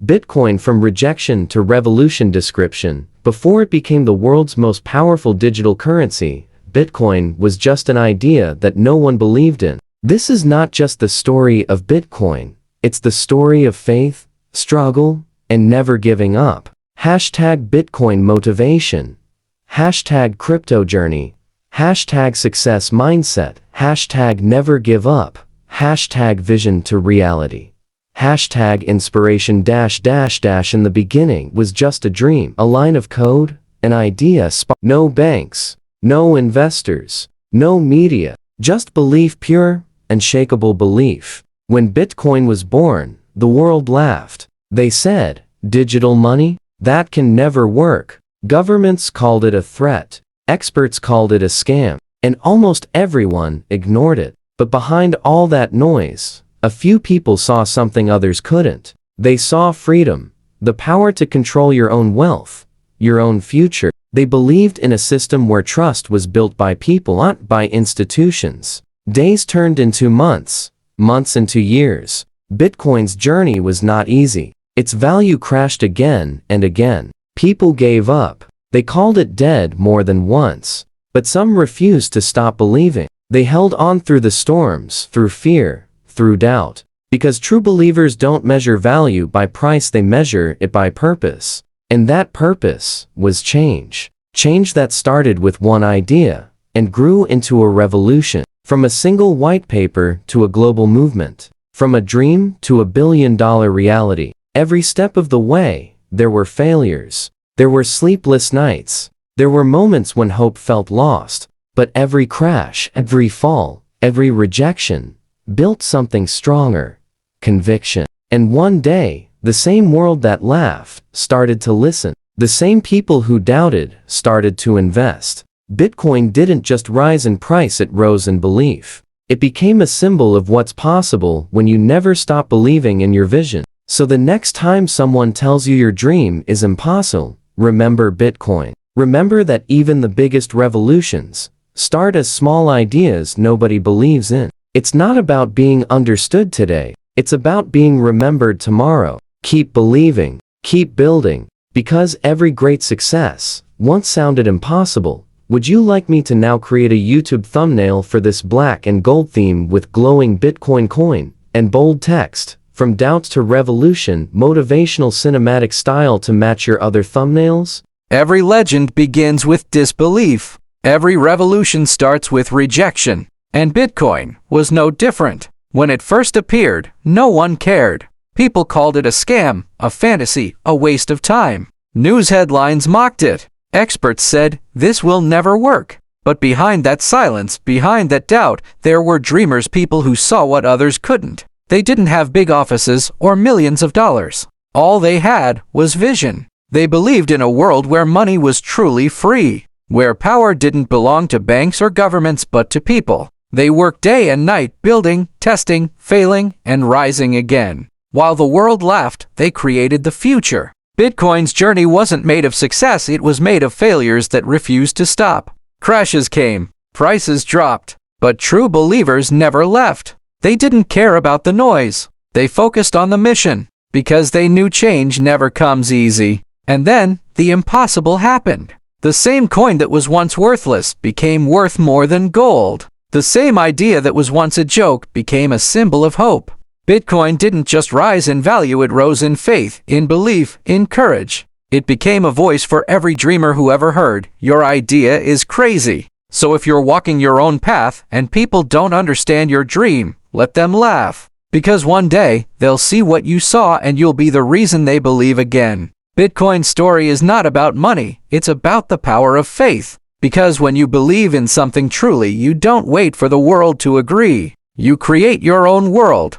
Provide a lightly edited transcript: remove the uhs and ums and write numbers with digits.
Bitcoin from rejection to revolution description. Before it became the world's most powerful digital currency, Bitcoin was just an idea that no one believed in. This is not just the story of Bitcoin, it's the story of faith, struggle, and never giving up. Hashtag Bitcoin motivation. Hashtag crypto journey. Hashtag success mindset. Hashtag never give up. Hashtag vision to reality. Hashtag inspiration in the beginning was just a dream, a line of code, an idea, no banks, no investors, no media, just belief, pure, unshakable belief. When Bitcoin was born, the world laughed. They said, digital money? That can never work. Governments called it a threat. Experts called it a scam. And almost everyone ignored it. But behind all that noise, a few people saw something others couldn't. They saw freedom, the power to control your own wealth, your own future. They believed in a system where trust was built by people, not by institutions. Days turned into months, months into years. Bitcoin's journey was not easy. Its value crashed again and again. People gave up. They called it dead more than once. But some refused to stop believing. They held on through the storms, through fear, through doubt. Because true believers don't measure value by price, they measure it by purpose. And that purpose was change. Change that started with one idea and grew into a revolution. From a single white paper to a global movement. From a dream to a billion-dollar reality. Every step of the way, there were failures. There were sleepless nights. There were moments when hope felt lost. But every crash, every fall, every rejection built something stronger. Conviction. And one day, the same world that laughed started to listen. The same people who doubted started to invest. Bitcoin didn't just rise in price, it rose in belief. It became a symbol of what's possible when you never stop believing in your vision. So the next time someone tells you your dream is impossible, remember Bitcoin. Remember that even the biggest revolutions start as small ideas nobody believes in. It's not about being understood today. It's about being remembered tomorrow. Keep believing, keep building, because every great success once sounded impossible. Would you like me to now create a YouTube thumbnail for this black and gold theme with glowing Bitcoin coin and bold text? From doubts to revolution, motivational cinematic style to match your other thumbnails? Every legend begins with disbelief. Every revolution starts with rejection. And Bitcoin was no different. When it first appeared, no one cared. People called it a scam, a fantasy, a waste of time. News headlines mocked it. Experts said, this will never work. But behind that silence, behind that doubt, there were dreamers, people who saw what others couldn't. They didn't have big offices or millions of dollars. All they had was vision. They believed in a world where money was truly free, where power didn't belong to banks or governments but to people. They worked day and night, building, testing, failing, and rising again. While the world laughed, they created the future. Bitcoin's journey wasn't made of success, it was made of failures that refused to stop. Crashes came, prices dropped, but true believers never left. They didn't care about the noise. They focused on the mission, because they knew change never comes easy. And then, the impossible happened. The same coin that was once worthless became worth more than gold. The same idea that was once a joke became a symbol of hope. Bitcoin didn't just rise in value, it rose in faith, in belief, in courage. It became a voice for every dreamer who ever heard, your idea is crazy. So if you're walking your own path and people don't understand your dream, let them laugh. Because one day, they'll see what you saw and you'll be the reason they believe again. Bitcoin's story is not about money, it's about the power of faith. Because when you believe in something truly, you don't wait for the world to agree. You create your own world.